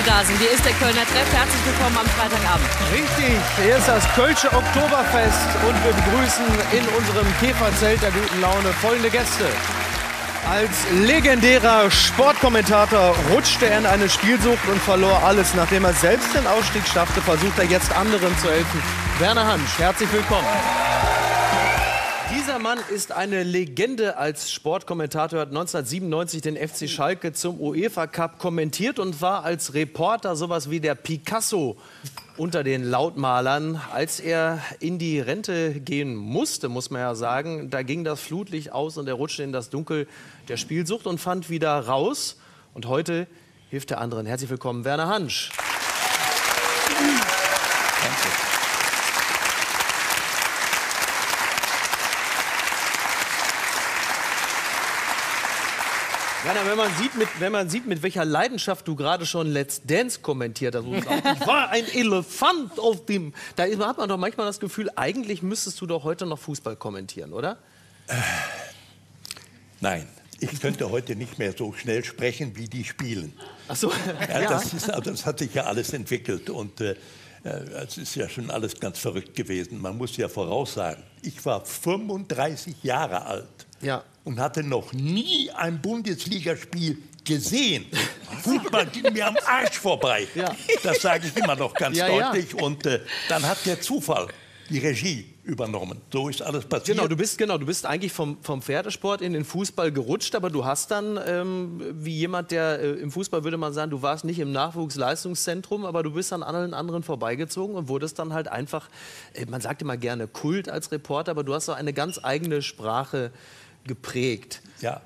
da sind. Hier ist der Kölner Treff. Herzlich willkommen am Freitagabend. Richtig, hier ist das Kölsche Oktoberfest und wir begrüßen in unserem Käferzelt der guten Laune folgende Gäste. Als legendärer Sportkommentator rutschte er in eine Spielsucht und verlor alles. Nachdem er selbst den Ausstieg schaffte, versucht er jetzt anderen zu helfen. Werner Hansch, herzlich willkommen. Dieser Mann ist eine Legende als Sportkommentator. Er hat 1997 den FC Schalke zum UEFA Cup kommentiert und war als Reporter sowas wie der Picasso unter den Lautmalern. Als er in die Rente gehen musste, muss man ja sagen, da ging das Flutlicht aus und er rutschte in das Dunkel der Spielsucht und fand wieder raus. Und heute hilft er anderen. Herzlich willkommen, Werner Hansch. Danke. Werner, wenn man sieht, mit welcher Leidenschaft du gerade schon Let's Dance kommentiert hast, ich war ein Elefant auf dem... Da hat man doch manchmal das Gefühl, eigentlich müsstest du doch heute noch Fußball kommentieren, oder? Nein, ich könnte heute nicht mehr so schnell sprechen, wie die spielen. Ach so, ja. Das hat sich ja alles entwickelt und es ist ja schon alles ganz verrückt gewesen. Man muss ja voraussagen, ich war 35 Jahre alt. Ja. Und hatte noch nie ein Bundesligaspiel gesehen. Fußball ging mir am Arsch vorbei. Ja. Das sage ich immer noch ganz deutlich. Ja. Und dann hat der Zufall die Regie übernommen. So ist alles passiert. Genau, du bist eigentlich vom Pferdesport in den Fußball gerutscht, aber du hast dann, wie jemand, der im Fußball würde man sagen, du warst nicht im Nachwuchsleistungszentrum, aber du bist an allen anderen vorbeigezogen und wurdest dann halt einfach, man sagt immer gerne Kult als Reporter, aber du hast so eine ganz eigene Sprache geprägt. Ja,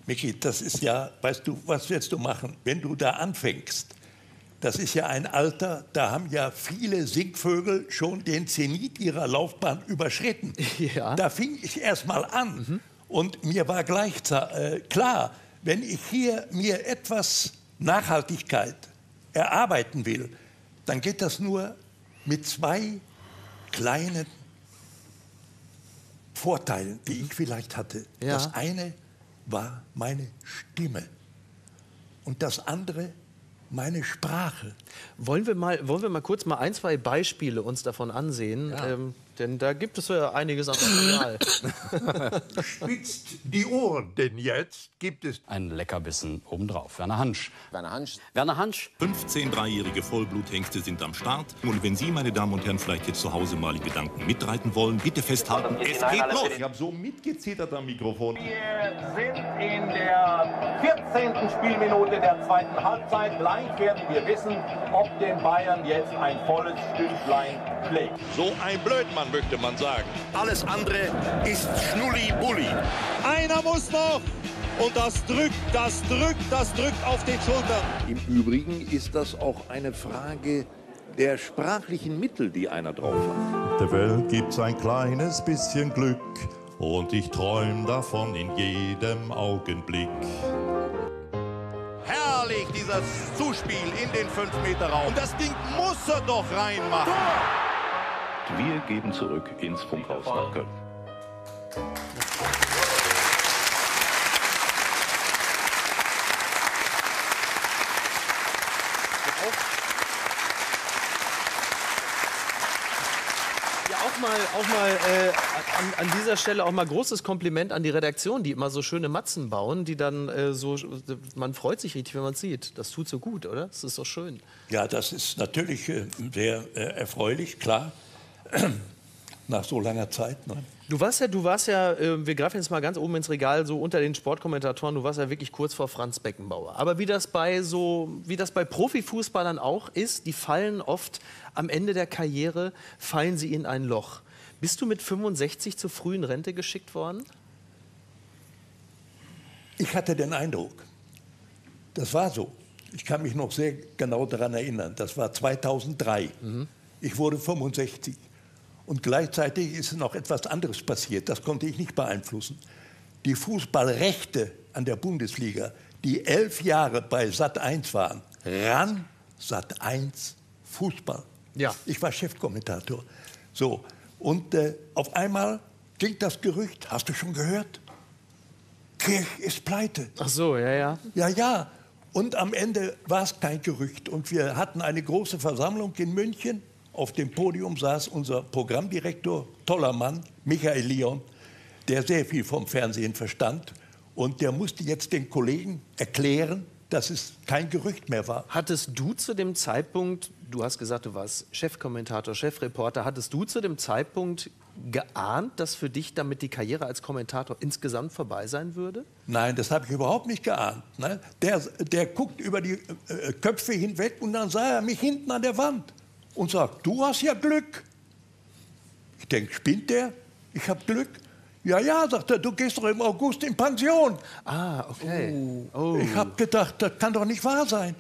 Micky, das ist ja, weißt du, was willst du machen, wenn du da anfängst? Das ist ja ein Alter, da haben ja viele Singvögel schon den Zenit ihrer Laufbahn überschritten. Ja. Da fing ich erst mal an und mir war gleich klar, wenn ich hier mir etwas Nachhaltigkeit erarbeiten will, dann geht das nur mit zwei kleinen Vorteilen, die ich vielleicht hatte. Ja. Das eine war meine Stimme und das andere meine Sprache. Wollen wir mal kurz ein, zwei Beispiele uns davon ansehen? Ja. Denn da gibt es ja einiges an Material. Spitzt die Ohren, denn jetzt gibt es ein Leckerbissen obendrauf. Werner Hansch. Werner Hansch. Werner Hansch. 15 dreijährige Vollbluthengste sind am Start. Und wenn Sie, meine Damen und Herren, vielleicht jetzt zu Hause mal in Gedanken mitreiten wollen, bitte festhalten, es geht los. Ich habe so mitgezittert am Mikrofon. Wir sind in der 14. Spielminute der zweiten Halbzeit. Gleich werden wir wissen, ob den Bayern jetzt ein volles Stündlein schlägt. So ein Blödmann, möchte man sagen. Alles andere ist Schnulli-Bulli. Einer muss noch. Und das drückt auf den Schultern. Im Übrigen ist das auch eine Frage der sprachlichen Mittel, die einer drauf hat. Der Welt gibt's ein kleines bisschen Glück und ich träum davon in jedem Augenblick. Herrlich, dieses Zuspiel in den 5-Meter-Raum. Und das Ding muss er doch reinmachen. Wir gehen zurück ins Funkhaus nach Köln. An dieser Stelle auch mal großes Kompliment an die Redaktion, die immer so schöne Matzen bauen, die dann man freut sich richtig, wenn man es sieht. Das tut so gut, oder? Das ist doch schön. Ja, das ist natürlich sehr erfreulich, klar, nach so langer Zeit. Ne? Du warst ja, wir greifen jetzt mal ganz oben ins Regal, so unter den Sportkommentatoren, du warst ja wirklich kurz vor Franz Beckenbauer. Aber wie das bei Profifußballern auch ist, die fallen oft am Ende der Karriere, fallen sie in ein Loch. Bist du mit 65 zur frühen Rente geschickt worden? Ich hatte den Eindruck, das war so. Ich kann mich noch sehr genau daran erinnern. Das war 2003. Ich wurde 65. Und gleichzeitig ist noch etwas anderes passiert. Das konnte ich nicht beeinflussen. Die Fußballrechte an der Bundesliga, die 11 Jahre bei Sat.1 waren, ran Sat.1 Fußball. Ja. Ich war Chefkommentator. So. Und auf einmal ging das Gerücht, hast du schon gehört? Kirch ist pleite. Ach so, ja, ja. Ja, ja. Und am Ende war es kein Gerücht. Und wir hatten eine große Versammlung in München. Auf dem Podium saß unser Programmdirektor, toller Mann, Michael Leon, der sehr viel vom Fernsehen verstand. Und der musste jetzt den Kollegen erklären, dass es kein Gerücht mehr war. Hattest du zu dem Zeitpunkt, du hast gesagt, du warst Chefkommentator, Chefreporter, hattest du zu dem Zeitpunkt geahnt, dass für dich damit die Karriere als Kommentator insgesamt vorbei sein würde? Nein, das habe ich überhaupt nicht geahnt. Ne? Der guckt über die Köpfe hinweg und dann sah er mich hinten an der Wand und sagt, du hast ja Glück. Ich denke, spinnt der? Ich habe Glück. Ja, ja, sagt er, du gehst doch im August in Pension. Ah, okay. Oh. Ich habe gedacht, das kann doch nicht wahr sein.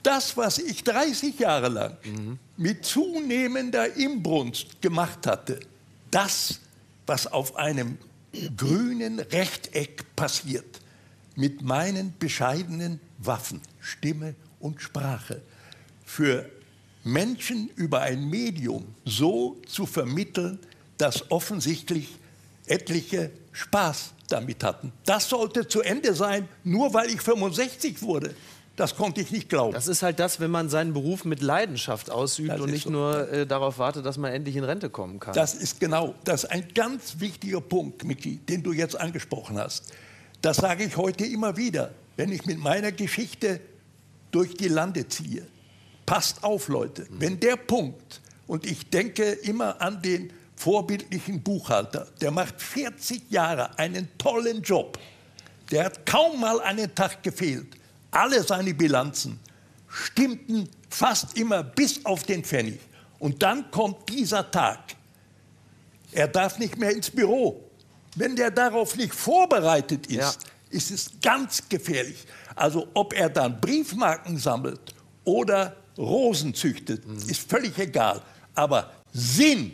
Das, was ich 30 Jahre lang mit zunehmender Inbrunst gemacht hatte, das, was auf einem grünen Rechteck passiert, mit meinen bescheidenen Waffen, Stimme und Sprache, für Menschen über ein Medium so zu vermitteln, dass offensichtlich etliche Spaß damit hatten. Das sollte zu Ende sein, nur weil ich 65 wurde. Das konnte ich nicht glauben. Das ist halt das, wenn man seinen Beruf mit Leidenschaft ausübt Das und ist nicht so. nur darauf wartet, dass man endlich in Rente kommen kann. Das ist genau, das ist ein ganz wichtiger Punkt, Micky, den du jetzt angesprochen hast. Das sage ich heute immer wieder, wenn ich mit meiner Geschichte durch die Lande ziehe. Passt auf, Leute, wenn der Punkt, und ich denke immer an den vorbildlichen Buchhalter, der macht 40 Jahre einen tollen Job, der hat kaum mal einen Tag gefehlt. Alle seine Bilanzen stimmten fast immer bis auf den Pfennig. Und dann kommt dieser Tag. Er darf nicht mehr ins Büro. Wenn der darauf nicht vorbereitet ist, ist es ganz gefährlich. Also ob er dann Briefmarken sammelt oder Rosen züchtet, ist völlig egal. Aber Sinn,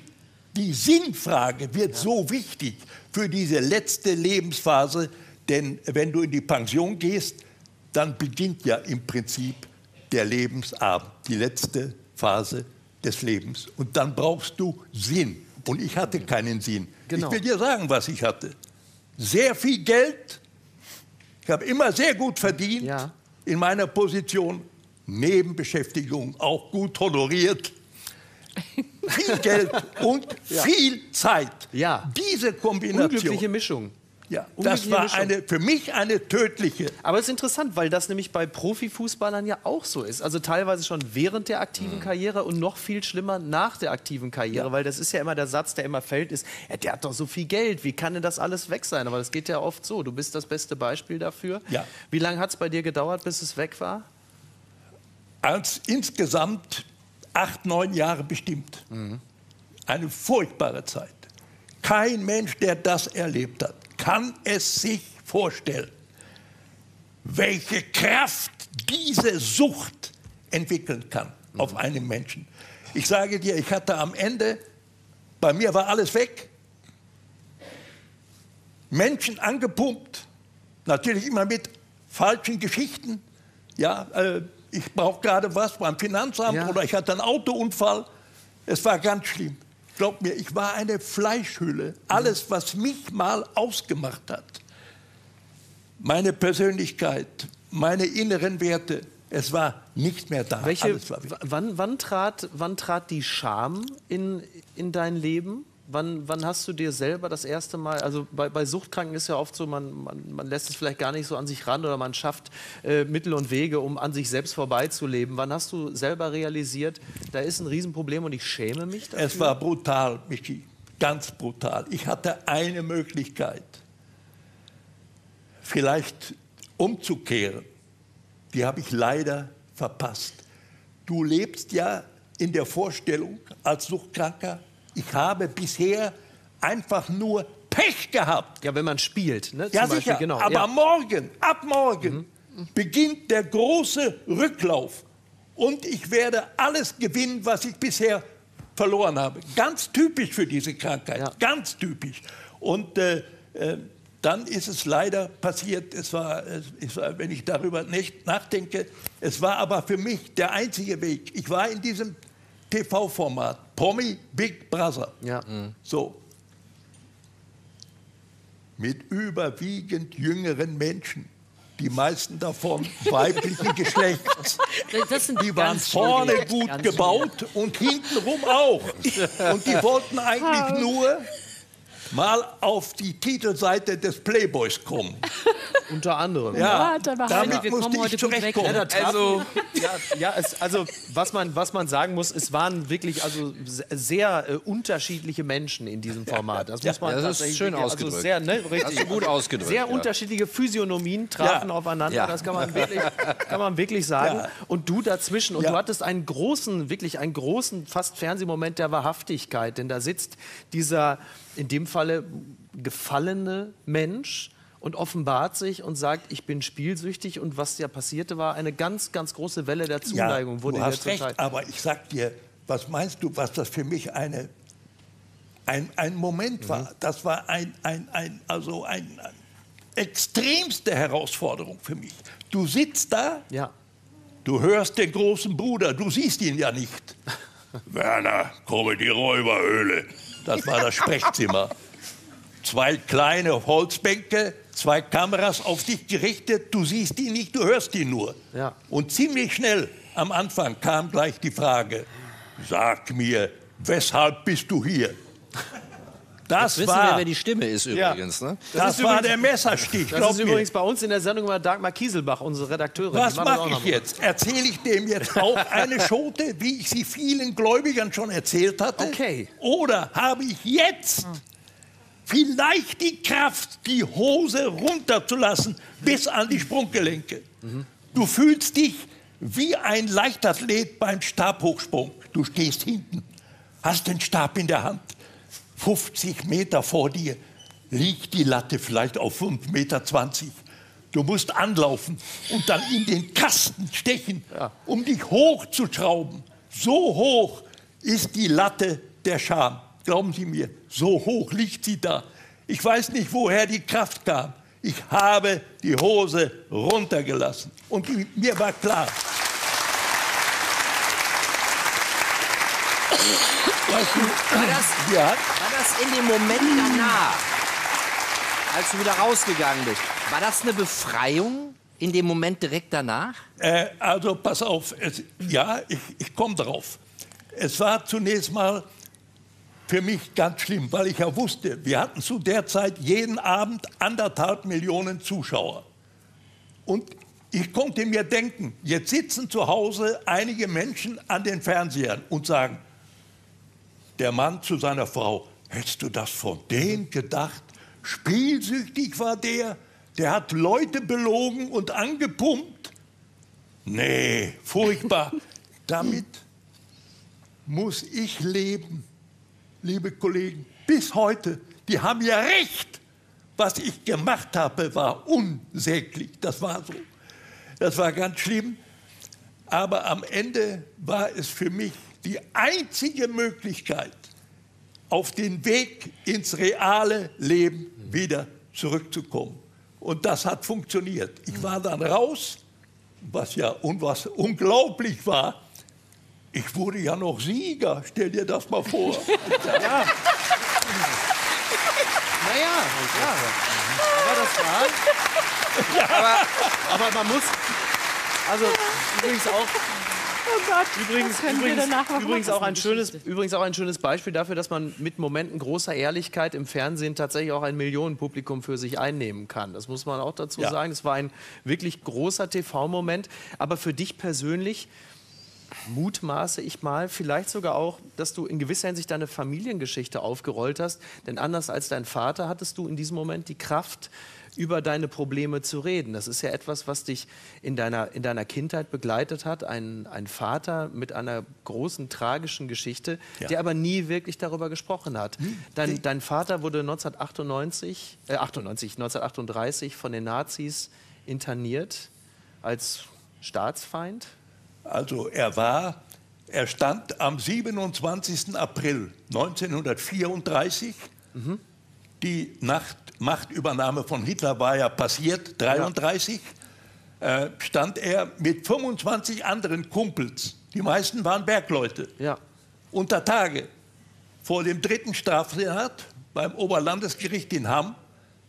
die Sinnfrage wird so wichtig für diese letzte Lebensphase. Denn wenn du in die Pension gehst, dann beginnt ja im Prinzip der Lebensabend, die letzte Phase des Lebens. Und dann brauchst du Sinn. Und ich hatte keinen Sinn. Genau. Ich will dir sagen, was ich hatte. Sehr viel Geld. Ich habe immer sehr gut verdient in meiner Position. Nebenbeschäftigung, auch gut honoriert. Viel Geld und viel Zeit. Ja. Diese Kombination. Unglückliche Mischung. Ja, das war für mich eine tödliche. Aber es ist interessant, weil das nämlich bei Profifußballern ja auch so ist. Also teilweise schon während der aktiven Karriere und noch viel schlimmer nach der aktiven Karriere. Weil das ist ja immer der Satz, der immer fällt, ist, ja, der hat doch so viel Geld, wie kann denn das alles weg sein? Aber das geht ja oft so. Du bist das beste Beispiel dafür. Ja. Wie lange hat es bei dir gedauert, bis es weg war? Als insgesamt 8, 9 Jahre bestimmt. Eine furchtbare Zeit. Kein Mensch, der das erlebt hat, kann es sich vorstellen, welche Kraft diese Sucht entwickeln kann auf einem Menschen. Ich sage dir, ich hatte am Ende, bei mir war alles weg, Menschen angepumpt, natürlich immer mit falschen Geschichten. Ja, ich brauche gerade was beim Finanzamt oder ich hatte einen Autounfall. Es war ganz schlimm. Glaub mir, ich war eine Fleischhülle. Alles, was mich mal ausgemacht hat, meine Persönlichkeit, meine inneren Werte, es war nicht mehr da. Alles war weg. Wann trat die Scham in dein Leben? Wann hast du dir selber das erste Mal, also bei Suchtkranken ist ja oft so, man lässt es vielleicht gar nicht so an sich ran oder man schafft Mittel und Wege, um an sich selbst vorbeizuleben. Wann hast du selber realisiert, da ist ein Riesenproblem und ich schäme mich dafür? Es war brutal, Michi, ganz brutal. Ich hatte eine Möglichkeit, vielleicht umzukehren. Die habe ich leider verpasst. Du lebst ja in der Vorstellung als Suchtkranker, ich habe bisher einfach nur Pech gehabt. Ja, wenn man spielt, ne? Ja, Zum sicher. Beispiel, genau. Aber ab morgen beginnt der große Rücklauf. Und ich werde alles gewinnen, was ich bisher verloren habe. Ganz typisch für diese Krankheit. Ganz typisch. Und dann ist es leider passiert, es war, wenn ich darüber nicht nachdenke, es war aber für mich der einzige Weg. Ich war in diesem TV-Format, Promi Big Brother. So. Mit überwiegend jüngeren Menschen. die meisten davon weiblichen Geschlechts. Das sind Die waren ganz vorne schwierig, gut ganz gebaut und hintenrum auch. Und die wollten eigentlich nur mal auf die Titelseite des Playboys kommen. Unter anderem. Ja, damit wir musste kommen ich heute gut weg. zurechtkommen. Also was man sagen muss, es waren wirklich sehr unterschiedliche Menschen in diesem Format. Das muss man das ist tatsächlich schön wirklich, ausgedrückt. sehr, ne, richtig, Hast du gut ausgedrückt, sehr ja. unterschiedliche Physiognomien trafen aufeinander. Ja. Das kann man wirklich sagen. Ja. Und du dazwischen. Und Ja. du hattest einen großen, fast Fernsehmoment der Wahrhaftigkeit. Denn da sitzt dieser, in dem Falle, gefallene Mensch und offenbart sich und sagt, ich bin spielsüchtig. Und was ja passierte, war eine ganz, ganz große Welle der Zuneigung. Ja, wurde du in der hast recht, Zeit. aber ich sag dir, was meinst du, was das für mich ein Moment war? Das war eine extremste Herausforderung für mich. Du sitzt da, Ja. du hörst den großen Bruder, du siehst ihn ja nicht. Werner, komme die Räuberhöhle. Das war das Sprechzimmer. 2 kleine Holzbänke, 2 Kameras auf dich gerichtet. Du siehst ihn nicht, du hörst ihn nur. Ja. Und ziemlich schnell am Anfang kam gleich die Frage, sag mir, weshalb bist du hier? Das Wissen wir, war, wer die Stimme ist übrigens. Ne? das war der Messerstich. Das glaub ist mir. übrigens bei uns in der Sendung immer Dagmar Kieselbach, unsere Redakteurin. Was Die macht das auch mache noch ich mal. jetzt? Erzähle ich dem jetzt auch eine Schote, wie ich sie vielen Gläubigern schon erzählt hatte? Okay. Oder habe ich jetzt vielleicht die Kraft, die Hose runterzulassen bis an die Sprunggelenke? Du fühlst dich wie ein Leichtathlet beim Stabhochsprung. Du stehst hinten, hast den Stab in der Hand. 50 Meter vor dir liegt die Latte vielleicht auf 5,20 Meter. Du musst anlaufen und dann in den Kasten stechen, um dich hochzuschrauben. So hoch ist die Latte der Scham. Glauben Sie mir, so hoch liegt sie da. Ich weiß nicht, woher die Kraft kam. Ich habe die Hose runtergelassen. Und mir war klar, weißt du, War das in dem Moment danach, als du wieder rausgegangen bist, war das eine Befreiung in dem Moment direkt danach? Also pass auf, ich komme drauf. Es war zunächst mal für mich ganz schlimm, weil ich ja wusste, wir hatten zu der Zeit jeden Abend 1,5 Millionen Zuschauer. Und ich konnte mir denken, jetzt sitzen zu Hause einige Menschen an den Fernsehern und sagen, der Mann zu seiner Frau, hättest du das von dem gedacht? Spielsüchtig war der hat Leute belogen und angepumpt. Nee, furchtbar. Damit muss ich leben, liebe Kollegen, bis heute. Die haben ja recht. Was ich gemacht habe, war unsäglich. Das war so. Das war ganz schlimm. Aber am Ende war es für mich die einzige Möglichkeit, auf den Weg ins reale Leben wieder zurückzukommen. Und das hat funktioniert. Ich war dann raus, was unglaublich war. Ich wurde ja noch Sieger, stell dir das mal vor. Ja. Naja, ja. Aber das war. Aber man muss. Also übrigens auch. Oh Gott, Übrigens auch ein schönes Beispiel dafür, dass man mit Momenten großer Ehrlichkeit im Fernsehen tatsächlich auch ein Millionenpublikum für sich einnehmen kann. Das muss man auch dazu sagen. Es war ein wirklich großer TV-Moment. Aber für dich persönlich mutmaße ich mal, vielleicht sogar auch, dass du in gewisser Hinsicht deine Familiengeschichte aufgerollt hast. Denn anders als dein Vater hattest du in diesem Moment die Kraft, über deine Probleme zu reden. Das ist ja etwas, was dich in deiner Kindheit begleitet hat. Ein Vater mit einer großen, tragischen Geschichte, der aber nie wirklich darüber gesprochen hat. Dein Vater wurde 1938 von den Nazis interniert als Staatsfeind. Also er stand am 27. April 1934. Die Machtübernahme von Hitler war ja passiert, 1933. Stand er mit 25 anderen Kumpels, die meisten waren Bergleute, unter Tage vor dem 3. Strafsenat beim Oberlandesgericht in Hamm,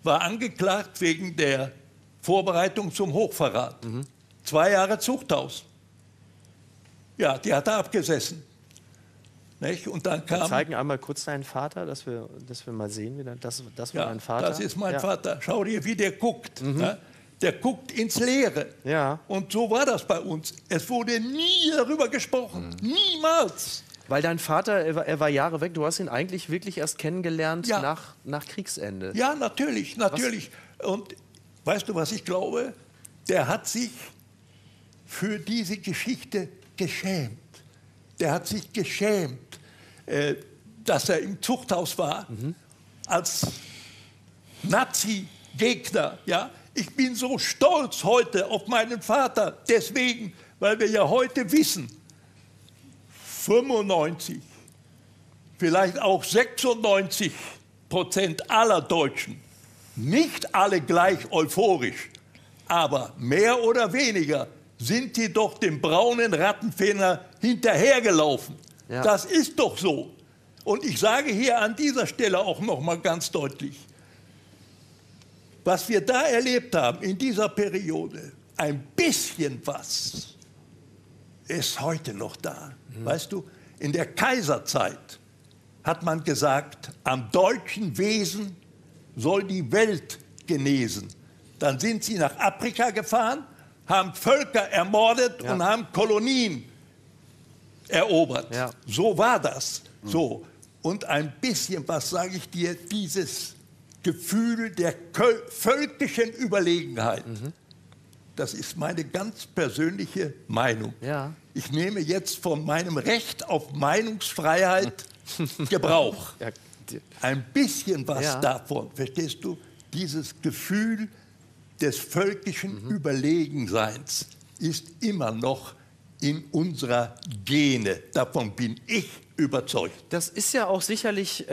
war angeklagt wegen der Vorbereitung zum Hochverrat. 2 Jahre Zuchthaus. Ja, die hat er abgesessen. Nicht? Und dann kam... Wir zeigen einmal kurz deinen Vater, dass wir mal sehen, wie das war dein Vater. Das ist mein Vater. Schau dir, wie der guckt. Ja? Der guckt ins Leere. Ja. Und so war das bei uns. Es wurde nie darüber gesprochen. Niemals. Weil dein Vater, er war Jahre weg. Du hast ihn eigentlich wirklich erst kennengelernt nach Kriegsende. Ja, natürlich. Und weißt du, was ich glaube? Der hat sich für diese Geschichte geschämt. Der hat sich geschämt, dass er im Zuchthaus war, als Nazi-Gegner. Ja? Ich bin so stolz heute auf meinen Vater, deswegen, weil wir ja heute wissen, 95, vielleicht auch 96% aller Deutschen, nicht alle gleich euphorisch, aber mehr oder weniger sind die doch dem braunen Rattenfänger hinterhergelaufen. Ja. Das ist doch so. Und ich sage hier an dieser Stelle auch noch mal ganz deutlich, was wir da erlebt haben in dieser Periode, ein bisschen was ist heute noch da. Weißt du, in der Kaiserzeit hat man gesagt, am deutschen Wesen soll die Welt genesen. Dann sind sie nach Afrika gefahren, haben Völker ermordet und haben Kolonien erobert. Ja. So war das. So. Und ein bisschen, was sage ich dir, dieses Gefühl der völkischen Überlegenheit. Das ist meine ganz persönliche Meinung. Ja. Ich nehme jetzt von meinem Recht auf Meinungsfreiheit Gebrauch. Ein bisschen was davon, verstehst du? Dieses Gefühl des völkischen Überlegenseins ist immer noch in unserer Gene. Davon bin ich überzeugt. Das ist ja auch sicherlich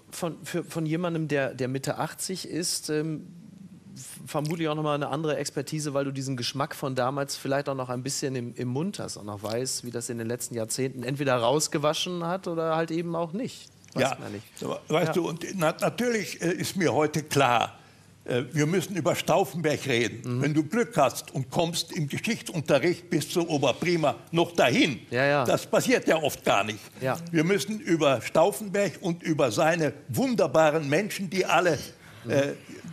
von jemandem, der Mitte 80 ist, vermutlich auch nochmal eine andere Expertise, weil du diesen Geschmack von damals vielleicht auch noch ein bisschen im Mund hast und noch weißt, wie das in den letzten Jahrzehnten entweder rausgewaschen hat oder halt eben auch nicht. Ja, weißt du, und natürlich ist mir heute klar, wir müssen über Stauffenberg reden. Wenn du Glück hast und kommst im Geschichtsunterricht bis zur Oberprima noch dahin, das passiert ja oft gar nicht. Ja. Wir müssen über Stauffenberg und über seine wunderbaren Menschen, die alle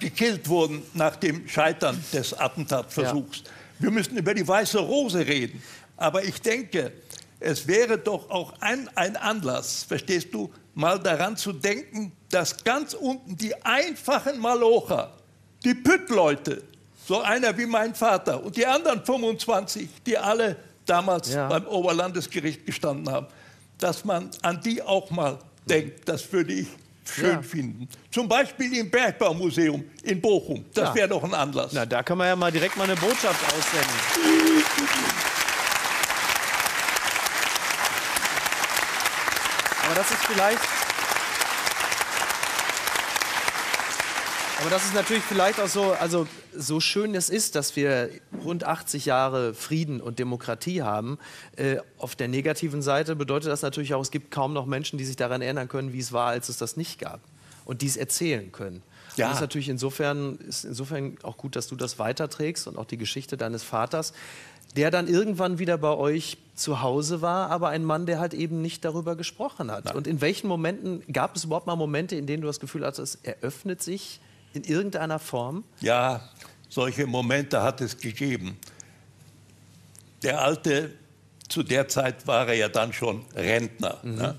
gekillt wurden nach dem Scheitern des Attentatversuchs. Ja. Wir müssen über die Weiße Rose reden. Aber ich denke, es wäre doch auch ein Anlass, verstehst du, mal daran zu denken, dass ganz unten die einfachen Malocher, die Püttleute, so einer wie mein Vater und die anderen 25, die alle damals beim Oberlandesgericht gestanden haben, dass man an die auch mal denkt. Das würde ich schön finden. Zum Beispiel im Bergbaumuseum in Bochum. Das wäre doch ein Anlass. Na, da kann man ja mal direkt mal eine Botschaft aussenden. Aber das ist vielleicht... Aber das ist natürlich vielleicht auch so, also so schön es ist, dass wir rund 80 Jahre Frieden und Demokratie haben. Auf der negativen Seite bedeutet das natürlich auch, es gibt kaum noch Menschen, die sich daran erinnern können, wie es war, als es das nicht gab. Und die es erzählen können. Ja. Und das ist natürlich insofern auch gut, dass du das weiterträgst und auch die Geschichte deines Vaters, der dann irgendwann wieder bei euch zu Hause war, aber ein Mann, der halt eben nicht darüber gesprochen hat. Nein. Und in welchen Momenten, gab es überhaupt mal Momente, in denen du das Gefühl hattest, er öffnet sich in irgendeiner Form? Ja, solche Momente hat es gegeben. Der Alte, zu der Zeit war er ja dann schon Rentner. Ne?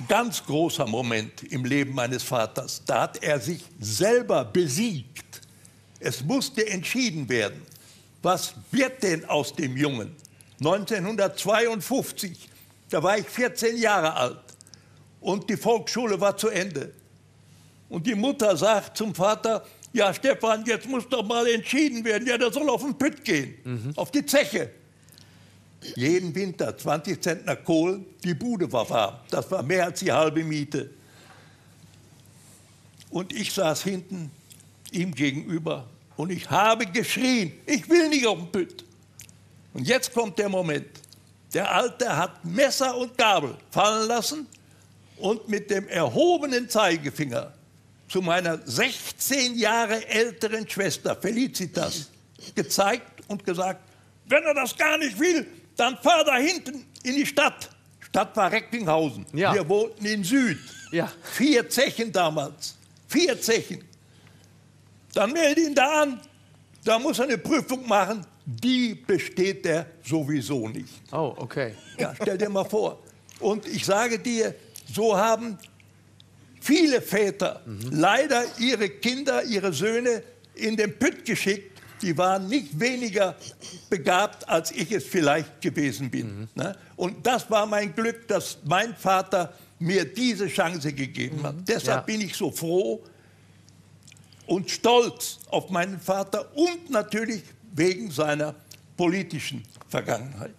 Ganz großer Moment im Leben meines Vaters. Da hat er sich selber besiegt. Es musste entschieden werden, was wird denn aus dem Jungen? 1952, da war ich 14 Jahre alt und die Volksschule war zu Ende. Und die Mutter sagt zum Vater, ja Stefan, jetzt muss doch mal entschieden werden. Ja, der soll auf den Pütt gehen, auf die Zeche. Jeden Winter 20 Zentner Kohl, die Bude war warm. Das war mehr als die halbe Miete. Und ich saß hinten ihm gegenüber und ich habe geschrien, ich will nicht auf den Pütt. Und jetzt kommt der Moment. Der Alte hat Messer und Gabel fallen lassen und mit dem erhobenen Zeigefinger zu meiner 16 Jahre älteren Schwester Felicitas gezeigt und gesagt, wenn er das gar nicht will, dann fahr da hinten in die Stadt. Stadt war Recklinghausen. Ja. Wir wohnten in Süd. Ja. 4 Zechen damals. 4 Zechen. Dann melde ihn da an. Da muss er eine Prüfung machen. Die besteht er sowieso nicht. Oh, okay. Ja, stell dir mal vor. Und ich sage dir, so haben viele Väter leider ihre Kinder, ihre Söhne in den Pütt geschickt. Die waren nicht weniger begabt, als ich es vielleicht gewesen bin. Ne? Und das war mein Glück, dass mein Vater mir diese Chance gegeben hat. Deshalb bin ich so froh und stolz auf meinen Vater und natürlich wegen seiner politischen Vergangenheit.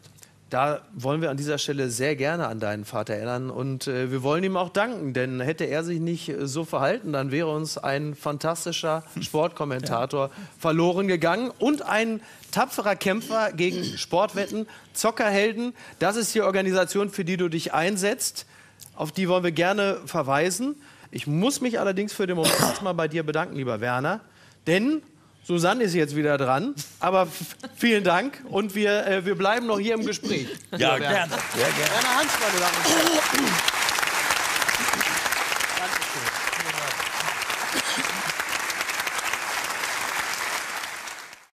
Da wollen wir an dieser Stelle sehr gerne an deinen Vater erinnern und wir wollen ihm auch danken, denn hätte er sich nicht so verhalten, dann wäre uns ein fantastischer Sportkommentator verloren gegangen und ein tapferer Kämpfer gegen Sportwetten, Zockerhelden. Das ist die Organisation, für die du dich einsetzt. Auf die wollen wir gerne verweisen. Ich muss mich allerdings für den Moment erstmal bei dir bedanken, lieber Werner, denn Susanne ist jetzt wieder dran, aber vielen Dank und wir bleiben noch hier im Gespräch. Ja, gerne. Sehr gerne. Werner Hansch, meine Damen und Herren. Dankeschön.